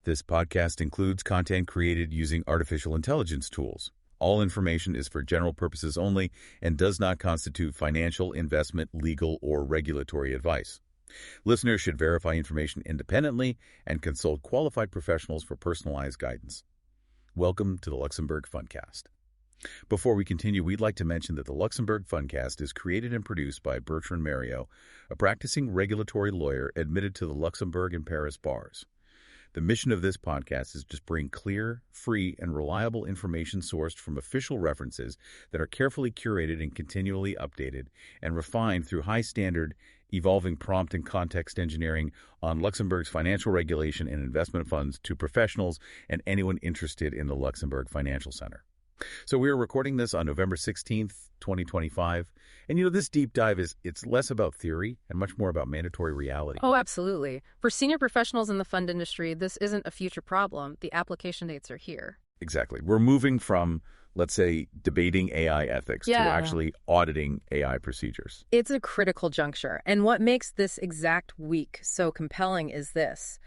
This podcast includes content created using artificial intelligence tools. All information is for general purposes only and does not constitute financial, investment, legal, or regulatory advice. Listeners should verify information independently and consult qualified professionals for personalized guidance. Welcome to the Luxembourg Fundcast. Before we continue, we'd like to mention that the Luxembourg Fundcast is created and produced by Bertrand Mario, a practicing regulatory lawyer admitted to the Luxembourg and Paris bars. The mission of this podcast is to bring clear, free, and reliable information sourced from official references that are carefully curated and continually updated and refined through high-standard, evolving prompt and context engineering on Luxembourg's financial regulation and investment funds to professionals and anyone interested in the Luxembourg Financial Center. So we are recording this on November 16th, 2025. And this deep dive it's less about theory and much more about mandatory reality. Oh, absolutely. For senior professionals in the fund industry, this isn't a future problem. The application dates are here. Exactly. We're moving from, let's say, debating AI ethics to actually auditing AI procedures. It's a critical juncture. And what makes this exact week so compelling is this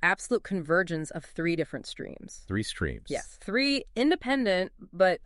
absolute convergence of three different streams. Three streams. Yes, three independent but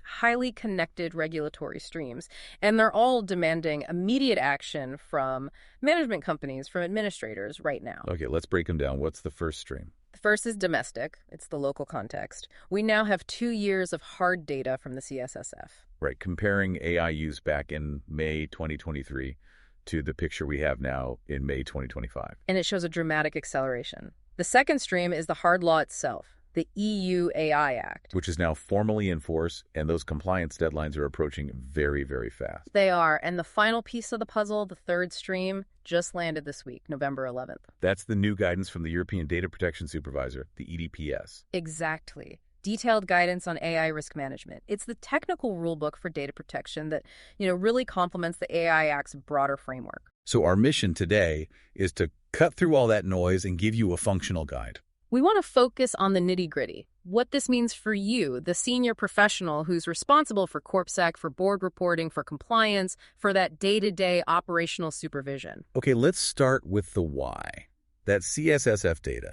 highly connected regulatory streams. And they're all demanding immediate action from management companies, from administrators right now. Okay, let's break them down. What's the first stream? The first is domestic. It's the local context. We now have 2 years of hard data from the CSSF. Right, comparing AI use back in May 2023 to the picture we have now in May 2025. And it shows a dramatic acceleration. The second stream is the hard law itself, the EU AI Act. Which is now formally in force, and those compliance deadlines are approaching very, very fast. They are. And the final piece of the puzzle, the third stream, just landed this week, November 11th. That's the new guidance from the European Data Protection Supervisor, the EDPS. Exactly. Detailed guidance on AI risk management. It's the technical rulebook for data protection that, really complements the AI Act's broader framework. So our mission today is to cut through all that noise and give you a functional guide. We want to focus on the nitty-gritty, what this means for you, the senior professional who's responsible for CorpSec, for board reporting, for compliance, for that day-to-day operational supervision. Okay, let's start with the why. That CSSF data.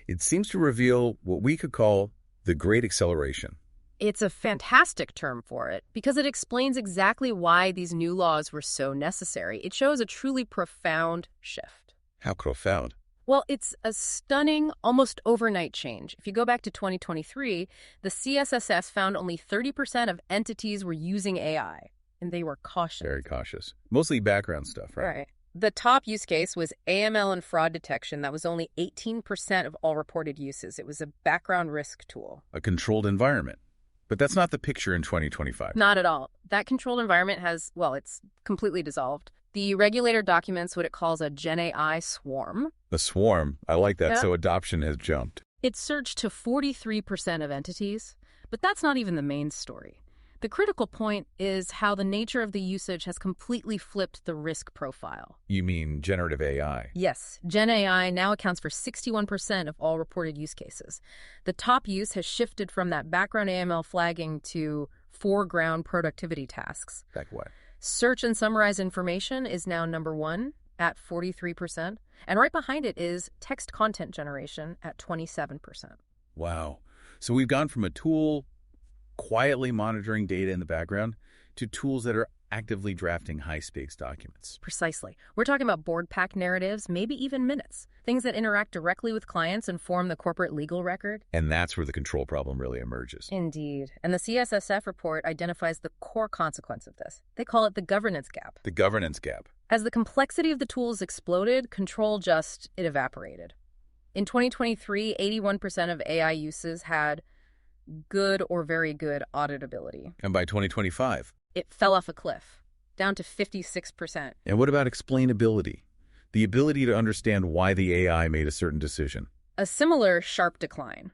It seems to reveal what we could call the Great Acceleration. It's a fantastic term for it because it explains exactly why these new laws were so necessary. It shows a truly profound shift. How profound? Well, it's a stunning, almost overnight change. If you go back to 2023, the CSSF found only 30% of entities were using AI, and they were cautious. Very cautious. Mostly background stuff, right? Right. The top use case was AML and fraud detection. That was only 18% of all reported uses. It was a background risk tool. A controlled environment. But that's not the picture in 2025. Not at all. That controlled environment it's completely dissolved. The regulator documents what it calls a Gen AI swarm. A swarm? I like that. Yeah. So adoption has jumped. It surged to 43% of entities. But that's not even the main story. The critical point is how the nature of the usage has completely flipped the risk profile. You mean generative AI? Yes. Gen AI now accounts for 61% of all reported use cases. The top use has shifted from that background AML flagging to foreground productivity tasks. Like what? Search and summarize information is now number one at 43%. And right behind it is text content generation at 27%. Wow. So we've gone from a tool quietly monitoring data in the background to tools that are actively drafting high-stakes documents. Precisely. We're talking about board pack narratives, maybe even minutes, things that interact directly with clients and form the corporate legal record. And that's where the control problem really emerges. Indeed. And the CSSF report identifies the core consequence of this. They call it the governance gap. The governance gap. As the complexity of the tools exploded, control it evaporated. In 2023, 81% of AI uses had good or very good auditability. And by 2025? It fell off a cliff, down to 56%. And what about explainability? The ability to understand why the AI made a certain decision? A similar sharp decline,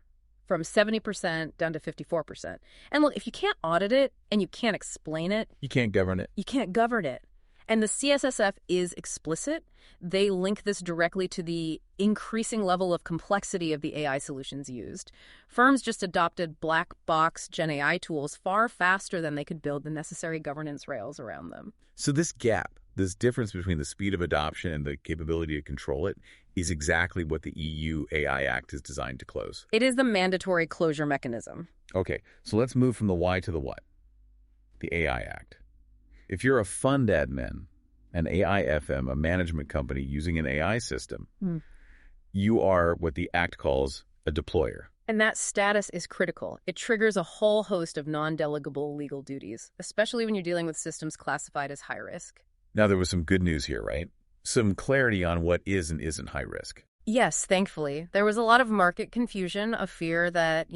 from 70% down to 54%. And look, if you can't audit it and you can't explain it... You can't govern it. You can't govern it. And the CSSF is explicit. They link this directly to the increasing level of complexity of the AI solutions used. Firms just adopted black box Gen AI tools far faster than they could build the necessary governance rails around them. So this gap, This difference between the speed of adoption and the capability to control it is exactly what the EU AI Act is designed to close. It is the mandatory closure mechanism. Okay, so let's move from the why to the what. The AI Act. If you're a fund admin, an AIFM, a management company using an AI system, you are what the Act calls a deployer. And that status is critical. It triggers a whole host of non-delegable legal duties, especially when you're dealing with systems classified as high risk. Now, there was some good news here, right? Some clarity on what is and isn't high risk. Yes, thankfully. There was a lot of market confusion, a fear that,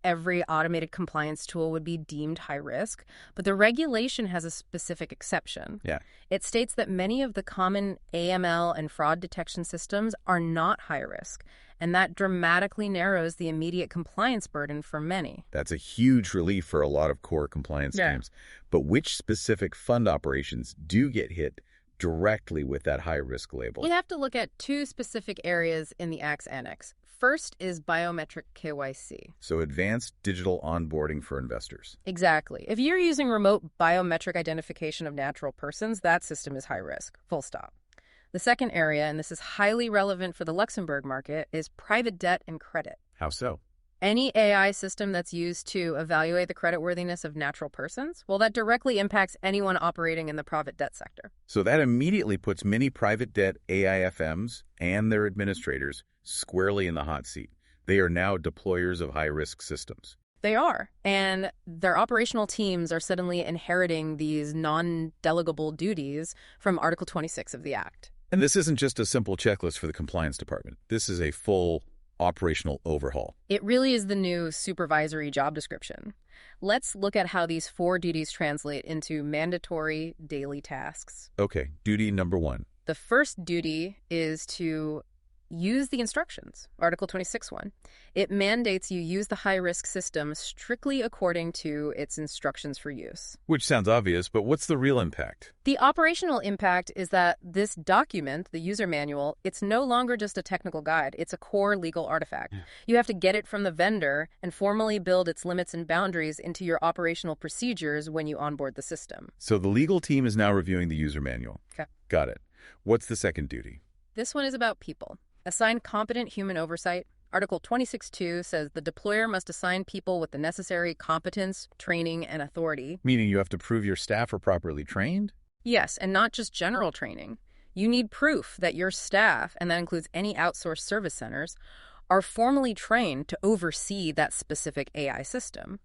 every automated compliance tool would be deemed high risk, but the regulation has a specific exception. Yeah. It states that many of the common AML and fraud detection systems are not high risk, and that dramatically narrows the immediate compliance burden for many. That's a huge relief for a lot of core compliance teams. But which specific fund operations do get hit directly with that high-risk label? We have to look at two specific areas in the Act's annex. First is biometric KYC. So advanced digital onboarding for investors. Exactly. If you're using remote biometric identification of natural persons, that system is high risk. Full stop. The second area, and this is highly relevant for the Luxembourg market, is private debt and credit. How so? Any AI system that's used to evaluate the creditworthiness of natural persons, well, that directly impacts anyone operating in the private debt sector. So that immediately puts many private debt AIFMs and their administrators squarely in the hot seat. They are now deployers of high-risk systems. They are, and their operational teams are suddenly inheriting these non-delegable duties from Article 26 of the Act. And this isn't just a simple checklist for the compliance department. This is a full operational overhaul. It really is the new supervisory job description. Let's look at how these 4 duties translate into mandatory daily tasks. Okay, duty number 1. The first duty is to use the instructions, Article 26.1. It mandates you use the high-risk system strictly according to its instructions for use. Which sounds obvious, but what's the real impact? The operational impact is that this document, the user manual, it's no longer just a technical guide. It's a core legal artifact. You have to get it from the vendor and formally build its limits and boundaries into your operational procedures when you onboard the system. So the legal team is now reviewing the user manual. Okay. Got it. What's the second duty? This one is about people. Assign competent human oversight. Article 26.2 says the deployer must assign people with the necessary competence, training, and authority. Meaning you have to prove your staff are properly trained? Yes, and not just general training. You need proof that your staff, and that includes any outsourced service centers, are formally trained to oversee that specific AI system.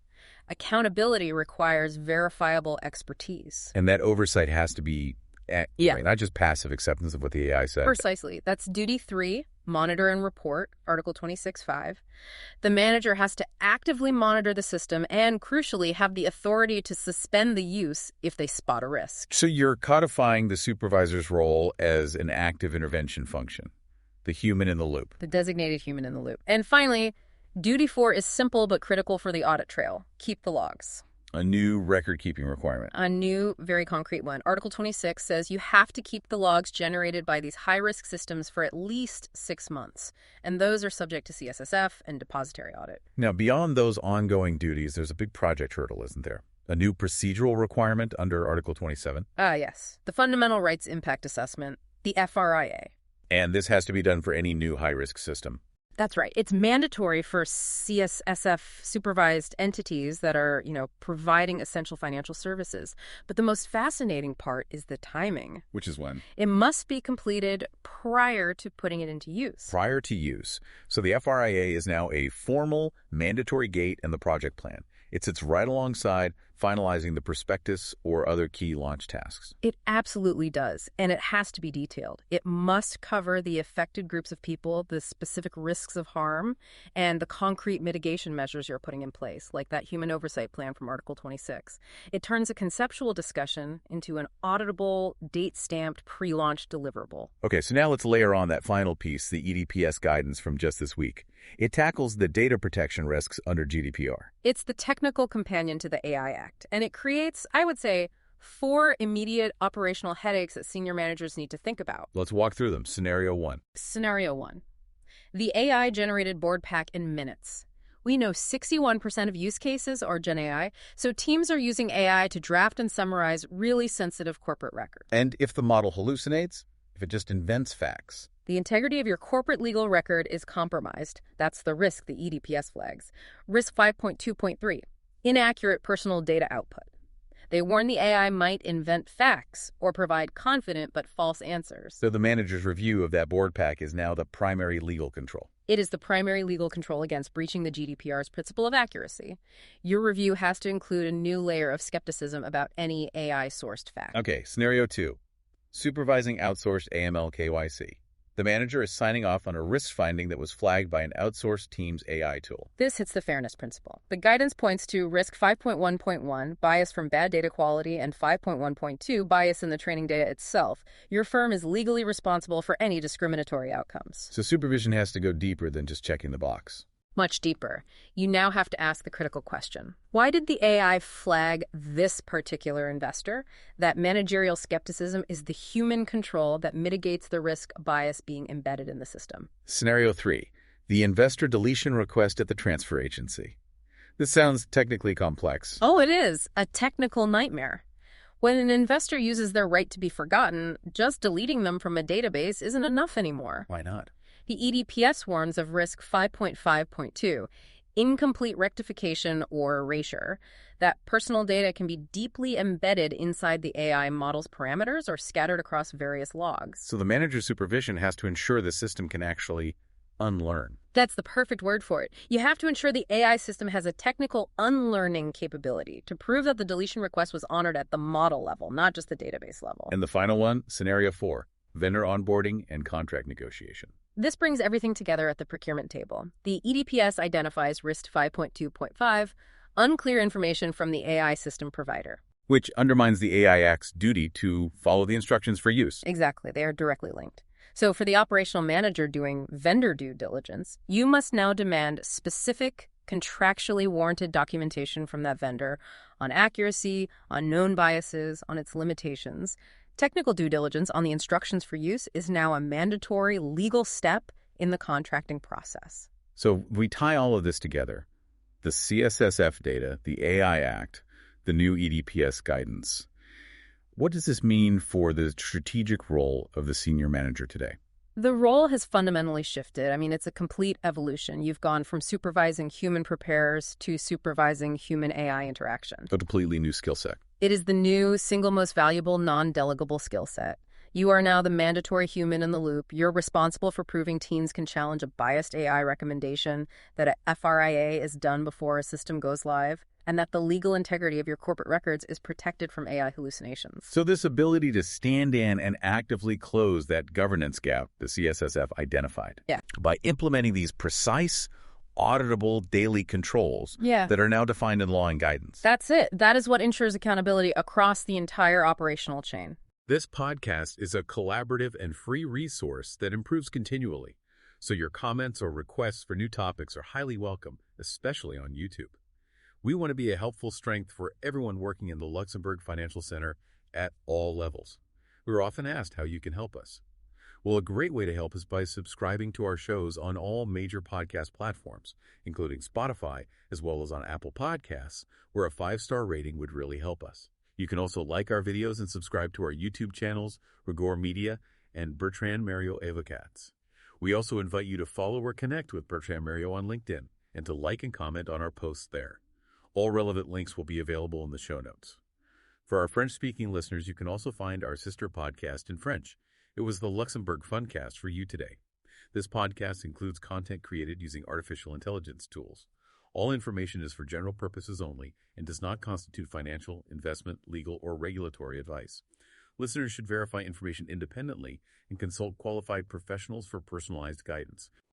Accountability requires verifiable expertise. And that oversight has to be right, not just passive acceptance of what the AI said. Precisely. That's duty 3, monitor and report, Article 26.5. The manager has to actively monitor the system and, crucially, have the authority to suspend the use if they spot a risk. So you're codifying the supervisor's role as an active intervention function, the human in the loop. The designated human in the loop. And finally, duty 4 is simple but critical for the audit trail. Keep the logs. A new record-keeping requirement. A new, very concrete one. Article 26 says you have to keep the logs generated by these high-risk systems for at least 6 months, and those are subject to CSSF and depository audit. Now, beyond those ongoing duties, there's a big project hurdle, isn't there? A new procedural requirement under Article 27? Yes. The Fundamental Rights Impact Assessment, the FRIA. And this has to be done for any new high-risk system. That's right. It's mandatory for CSSF supervised entities that are, providing essential financial services. But the most fascinating part is the timing. Which is when? It must be completed prior to putting it into use. Prior to use. So the FRIA is now a formal mandatory gate in the project plan. It sits right alongside finalizing the prospectus or other key launch tasks. It absolutely does, and it has to be detailed. It must cover the affected groups of people, the specific risks of harm, and the concrete mitigation measures you're putting in place, like that human oversight plan from Article 26. It turns a conceptual discussion into an auditable, date-stamped, pre-launch deliverable. Okay, so now let's layer on that final piece, the EDPS guidance from just this week. It tackles the data protection risks under GDPR. It's the technical companion to the AI Act, and it creates, I would say, 4 immediate operational headaches that senior managers need to think about. Let's walk through them. Scenario 1. Scenario 1. The AI generated board pack in minutes. We know 61% of use cases are Gen AI, so teams are using AI to draft and summarize really sensitive corporate records. And if the model hallucinates, if it just invents facts, the integrity of your corporate legal record is compromised. That's the risk the EDPS flags. Risk 5.2.3, inaccurate personal data output. They warn the AI might invent facts or provide confident but false answers. So the manager's review of that board pack is now the primary legal control. It is the primary legal control against breaching the GDPR's principle of accuracy. Your review has to include a new layer of skepticism about any AI-sourced fact. Okay, scenario 2. Supervising outsourced AML KYC. The manager is signing off on a risk finding that was flagged by an outsourced team's AI tool. This hits the fairness principle. The guidance points to risk 5.1.1, bias from bad data quality, and 5.1.2, bias in the training data itself. Your firm is legally responsible for any discriminatory outcomes. So supervision has to go deeper than just checking the box. Much deeper. You now have to ask the critical question. Why did the AI flag this particular investor? That managerial skepticism is the human control that mitigates the risk of bias being embedded in the system. Scenario 3. The investor deletion request at the transfer agency. This sounds technically complex. Oh, it is. A technical nightmare. When an investor uses their right to be forgotten, just deleting them from a database isn't enough anymore. Why not? The EDPS warns of risk 5.5.2, incomplete rectification or erasure, that personal data can be deeply embedded inside the AI model's parameters or scattered across various logs. So the manager's supervision has to ensure the system can actually unlearn. That's the perfect word for it. You have to ensure the AI system has a technical unlearning capability to prove that the deletion request was honored at the model level, not just the database level. And the final one, scenario 4, vendor onboarding and contract negotiation. This brings everything together at the procurement table. The EDPS identifies risk 5.2.5, unclear information from the AI system provider. Which undermines the AI Act's duty to follow the instructions for use. Exactly, they are directly linked. So for the operational manager doing vendor due diligence, you must now demand specific, contractually warranted documentation from that vendor on accuracy, on known biases, on its limitations. Technical due diligence on the instructions for use is now a mandatory legal step in the contracting process. So we tie all of this together. The CSSF data, the AI Act, the new EDPS guidance. What does this mean for the strategic role of the senior manager today? The role has fundamentally shifted. I mean, it's a complete evolution. You've gone from supervising human preparers to supervising human AI interaction. A completely new skill set. It is the new, single most valuable, non-delegable skill set. You are now the mandatory human in the loop. You're responsible for proving teams can challenge a biased AI recommendation, that a FRIA is done before a system goes live, and that the legal integrity of your corporate records is protected from AI hallucinations. So this ability to stand in and actively close that governance gap the CSSF identified. Yeah. By implementing these precise, auditable daily controls that are now defined in law and guidance. That's it. That is what ensures accountability across the entire operational chain. This podcast is a collaborative and free resource that improves continually, so your comments or requests for new topics are highly welcome, especially on YouTube. We want to be a helpful strength for everyone working in the Luxembourg Financial Center at all levels. We're often asked how you can help us. Well, a great way to help is by subscribing to our shows on all major podcast platforms, including Spotify, as well as on Apple Podcasts, where a 5-star rating would really help us. You can also like our videos and subscribe to our YouTube channels, Rigor Media and Bertrand Mario Avocats. We also invite you to follow or connect with Bertrand Mario on LinkedIn and to like and comment on our posts there. All relevant links will be available in the show notes. For our French-speaking listeners, you can also find our sister podcast in French. It was the Luxembourg Fundcast for you today. This podcast includes content created using artificial intelligence tools. All information is for general purposes only and does not constitute financial, investment, legal, or regulatory advice. Listeners should verify information independently and consult qualified professionals for personalized guidance.